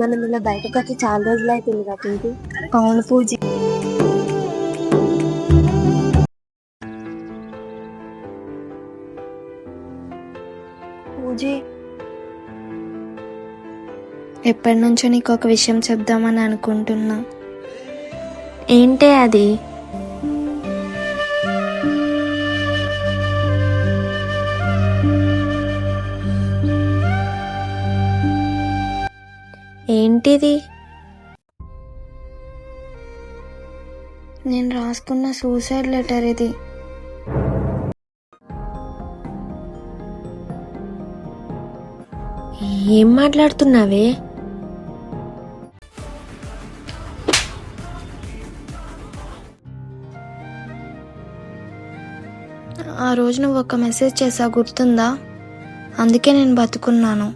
మనం ఇలా బయటకు వచ్చి చాలా రోజులు అవుతుంది కదా ఇది. అవును పూజి. పూజి, ఎప్పటి నుంచో నీకు ఒక విషయం చెప్దామని అనుకుంటున్నా. ఏంటే అది? ఏంటిది? నేను రాసుకున్న సూసైడ్ లెటర్ ఇది. ఏం మాట్లాడుతున్నావే? ఆ రోజు నువ్వు ఒక మెసేజ్ చేసావు, గుర్తుందా? అందుకే నేను బతుకున్నాను.